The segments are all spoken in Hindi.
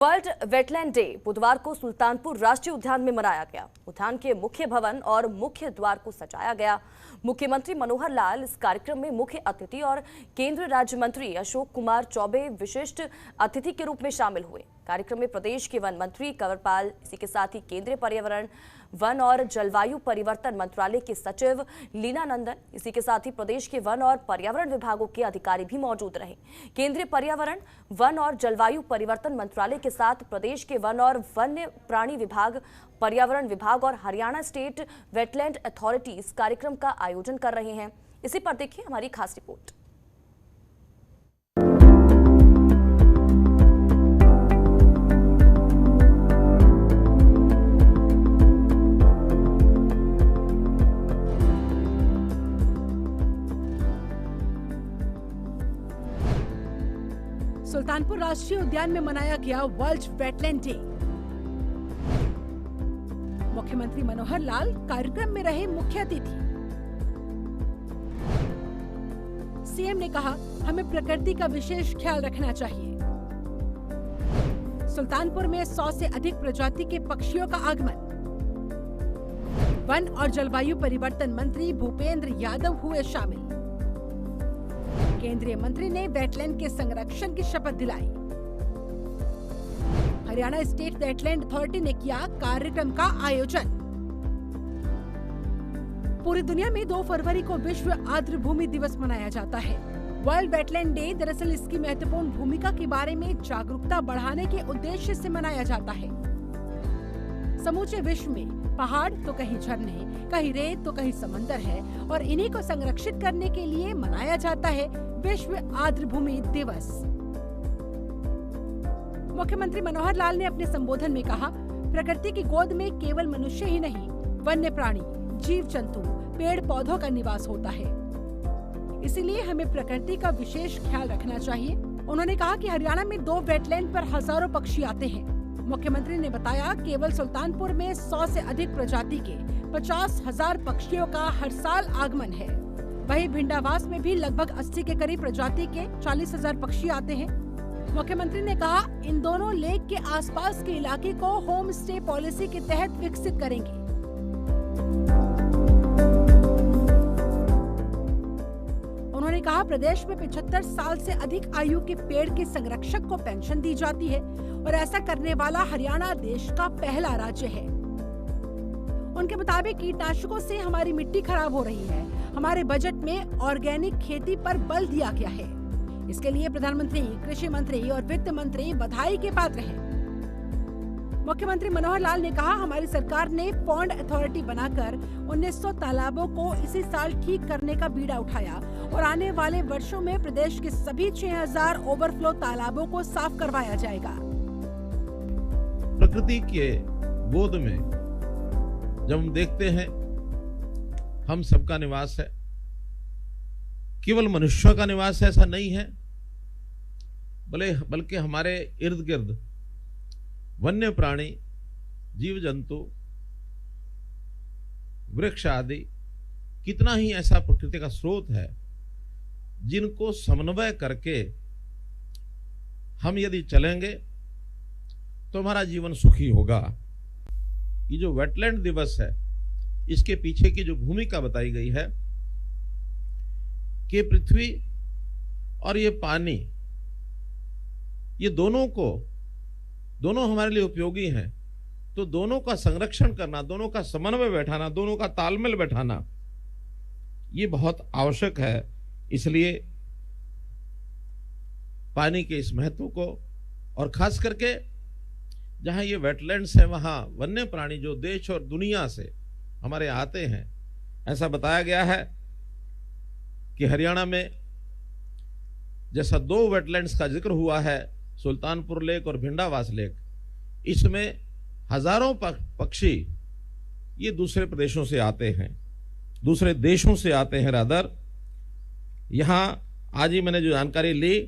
वर्ल्ड वेटलैंड डे बुधवार को सुल्तानपुर राष्ट्रीय उद्यान में मनाया गया। उद्यान के मुख्य भवन और मुख्य द्वार को सजाया गया। मुख्यमंत्री मनोहर लाल इस कार्यक्रम में मुख्य अतिथि और केंद्रीय राज्य मंत्री अशोक कुमार चौबे विशिष्ट अतिथि के रूप में शामिल हुए। कार्यक्रम में प्रदेश के वन मंत्री कंवरपाल, इसी के साथ ही केंद्रीय पर्यावरण, वन और जलवायु परिवर्तन मंत्रालय के सचिव लीना नंदन, इसी के साथ ही प्रदेश के वन और पर्यावरण विभागों के अधिकारी भी मौजूद रहे। केंद्रीय पर्यावरण, वन और जलवायु परिवर्तन मंत्रालय के साथ प्रदेश के वन और वन्य प्राणी विभाग, पर्यावरण विभाग और हरियाणा स्टेट वेटलैंड अथॉरिटी इस कार्यक्रम का आयोजन कर रहे हैं। इसी पर देखिए हमारी खास रिपोर्ट। सुल्तानपुर राष्ट्रीय उद्यान में मनाया गया वर्ल्ड वेटलैंड डे। मुख्यमंत्री मनोहर लाल कार्यक्रम में रहे मुख्य अतिथि। सीएम ने कहा, हमें प्रकृति का विशेष ख्याल रखना चाहिए। सुल्तानपुर में 100 से अधिक प्रजाति के पक्षियों का आगमन। वन और जलवायु परिवर्तन मंत्री भूपेंद्र यादव हुए शामिल। केंद्रीय मंत्री ने वेटलैंड के संरक्षण की शपथ दिलाई। हरियाणा स्टेट वेटलैंड अथॉरिटी ने किया कार्यक्रम का आयोजन। पूरी दुनिया में 2 फरवरी को विश्व आर्द्र भूमि दिवस मनाया जाता है। वर्ल्ड वेटलैंड डे दरअसल इसकी महत्वपूर्ण भूमिका के बारे में जागरूकता बढ़ाने के उद्देश्य से मनाया जाता है। समूचे विश्व में पहाड़ तो कहीं झरने, कहीं रेत तो कहीं समंदर है और इन्हीं को संरक्षित करने के लिए मनाया जाता है विश्व आर्द्र भूमि दिवस। मुख्यमंत्री मनोहर लाल ने अपने संबोधन में कहा, प्रकृति की गोद में केवल मनुष्य ही नहीं, वन्य प्राणी, जीव जंतु, पेड़ पौधों का निवास होता है। इसीलिए हमें प्रकृति का विशेष ख्याल रखना चाहिए। उन्होंने कहा कि हरियाणा में 2 वेटलैंड पर हजारों पक्षी आते हैं। मुख्यमंत्री ने बताया, केवल सुल्तानपुर में 100 से अधिक प्रजाति के 50,000 पक्षियों का हर साल आगमन है। वहीं भिंडावास में भी लगभग 80 के करीब प्रजाति के 40,000 पक्षी आते हैं। मुख्यमंत्री ने कहा, इन दोनों लेक के आसपास के इलाके को होम स्टे पॉलिसी के तहत विकसित करेंगे। उन्होंने कहा, प्रदेश में 75 साल से अधिक आयु के पेड़ के संरक्षक को पेंशन दी जाती है और ऐसा करने वाला हरियाणा देश का पहला राज्य है। उनके मुताबिक कीटनाशकों से हमारी मिट्टी खराब हो रही है। हमारे बजट में ऑर्गेनिक खेती पर बल दिया गया है। इसके लिए प्रधानमंत्री, कृषि मंत्री और वित्त मंत्री बधाई के पात्र हैं। मुख्यमंत्री मनोहर लाल ने कहा, हमारी सरकार ने पॉन्ड अथॉरिटी बनाकर 1900 तालाबों को इसी साल ठीक करने का बीड़ा उठाया और आने वाले वर्षों में प्रदेश के सभी 6000 ओवरफ्लो तालाबों को साफ करवाया जाएगा। प्रकृति के गोद में जब हम देखते हैं हम सबका निवास है, केवल मनुष्यों का निवास ऐसा नहीं है, बल्कि हमारे इर्द गिर्द वन्य प्राणी, जीव जंतु, वृक्ष आदि कितना ही ऐसा प्रकृति का स्रोत है जिनको समन्वय करके हम यदि चलेंगे तो हमारा जीवन सुखी होगा। ये जो वेटलैंड दिवस है, इसके पीछे की जो भूमिका बताई गई है कि पृथ्वी और ये पानी, ये दोनों हमारे लिए उपयोगी हैं, तो दोनों का संरक्षण करना, दोनों का समन्वय बैठाना, दोनों का तालमेल बैठाना, ये बहुत आवश्यक है। इसलिए पानी के इस महत्व को, और खास करके जहां ये वेटलैंड्स हैं वहां वन्य प्राणी जो देश और दुनिया से हमारे आते हैं, ऐसा बताया गया है कि हरियाणा में जैसा 2 वेटलैंड्स का जिक्र हुआ है, सुल्तानपुर लेक और भिंडावास लेक, इसमें हजारों पक्षी ये दूसरे प्रदेशों से आते हैं, दूसरे देशों से आते हैं। रादर यहां आज ही मैंने जो जानकारी ली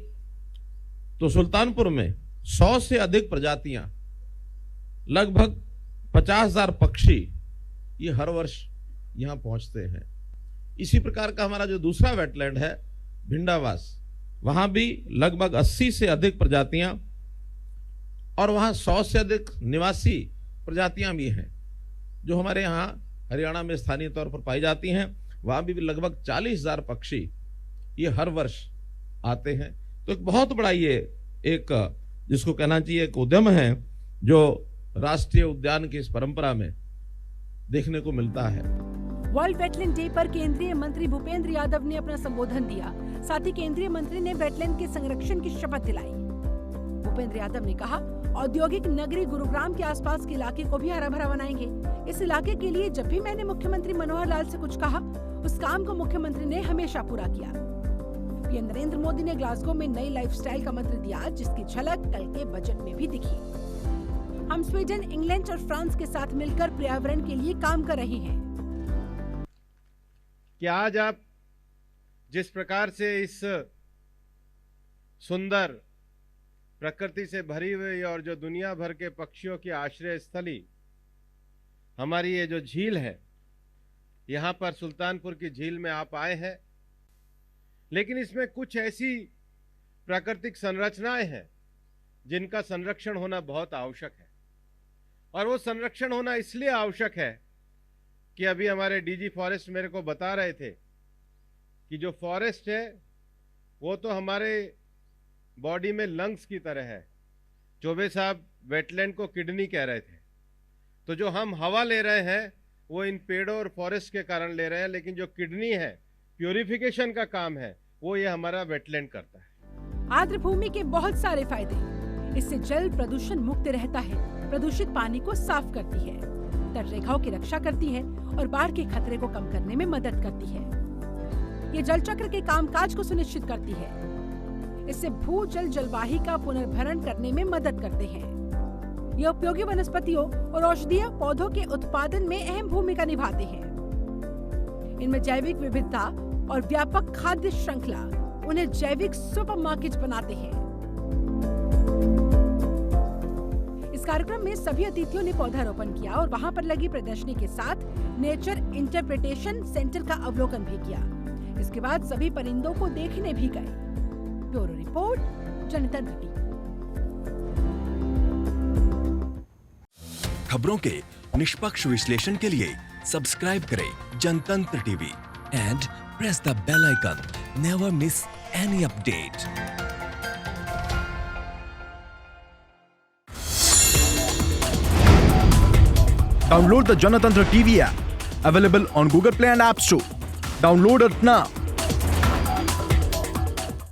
तो सुल्तानपुर में 100 से अधिक प्रजातियां, लगभग 50,000 पक्षी ये हर वर्ष यहां पहुंचते हैं। इसी प्रकार का हमारा जो दूसरा वेटलैंड है भिंडावास, वहां भी लगभग 80 से अधिक प्रजातियां और वहाँ 100 से अधिक निवासी प्रजातियां भी हैं जो हमारे यहाँ हरियाणा में स्थानीय तौर पर पाई जाती हैं। वहाँ भी लगभग 40,000 पक्षी ये हर वर्ष आते हैं। तो एक बहुत बड़ा ये एक जिसको कहना चाहिए एक उद्यम है जो राष्ट्रीय उद्यान की इस परंपरा में देखने को मिलता है। वर्ल्ड वेटलैंड डे पर केंद्रीय मंत्री भूपेंद्र यादव ने अपना संबोधन दिया। साथ ही केंद्रीय मंत्री ने वेटलैंड के संरक्षण की शपथ दिलाई। भूपेंद्र यादव ने कहा, औद्योगिक नगरी गुरुग्राम के आसपास के इलाके को भी हरा भरा बनाएंगे। इस इलाके के लिए जब भी मैंने मुख्यमंत्री मनोहर लाल से कुछ कहा, उस काम को मुख्यमंत्री ने हमेशा पूरा किया। पीएम नरेंद्र मोदी ने ग्लासगो में नई लाइफस्टाइल का मंत्र दिया, जिसकी झलक कल के बजट में भी दिखी। हम स्वीडन, इंग्लैंड और फ्रांस के साथ मिलकर पर्यावरण के लिए काम कर रहे हैं। कि आज आप जिस प्रकार से इस सुंदर प्रकृति से भरी हुई और जो दुनिया भर के पक्षियों की आश्रय स्थली हमारी ये जो झील है, यहाँ पर सुल्तानपुर की झील में आप आए हैं, लेकिन इसमें कुछ ऐसी प्राकृतिक संरचनाएं हैं जिनका संरक्षण होना बहुत आवश्यक है। और वो संरक्षण होना इसलिए आवश्यक है कि अभी हमारे डीजी फॉरेस्ट मेरे को बता रहे थे कि जो फॉरेस्ट है वो तो हमारे बॉडी में लंग्स की तरह है। चौबे साहब वेटलैंड को किडनी कह रहे थे। तो जो हम हवा ले रहे हैं वो इन पेड़ों और फॉरेस्ट के कारण ले रहे हैं, लेकिन जो किडनी है, प्यूरिफिकेशन का काम है, वो ये हमारा वेटलैंड करता है। आर्द्र भूमि के बहुत सारे फायदे। इससे जल प्रदूषण मुक्त रहता है, प्रदूषित पानी को साफ करती है, तट रेखाओं की रक्षा करती है और बाढ़ के खतरे को कम करने में मदद करती है। ये जल चक्र के कामकाज को सुनिश्चित करती है। इससे भूजल जलवाही का पुनर्भरण करने में मदद करते हैं। ये उपयोगी वनस्पतियों और औषधीय पौधों के उत्पादन में अहम भूमिका निभाते हैं। इनमें जैविक विविधता और व्यापक खाद्य श्रृंखला उन्हें जैविक सुपरमार्केट बनाते हैं। इस कार्यक्रम में सभी अतिथियों ने पौधारोपण किया और वहां पर लगी प्रदर्शनी के साथ नेचर इंटरप्रिटेशन सेंटर का अवलोकन भी किया। इसके बाद सभी परिंदों को देखने भी गए। Bureau report, Janatantra TV. खबरों के निष्पक्ष विश्लेषण के लिए सब्सक्राइब करें Janatantra TV and press the bell icon. Never miss any update. Download the Janatantra TV app, available on Google Play and App Store. Download it now.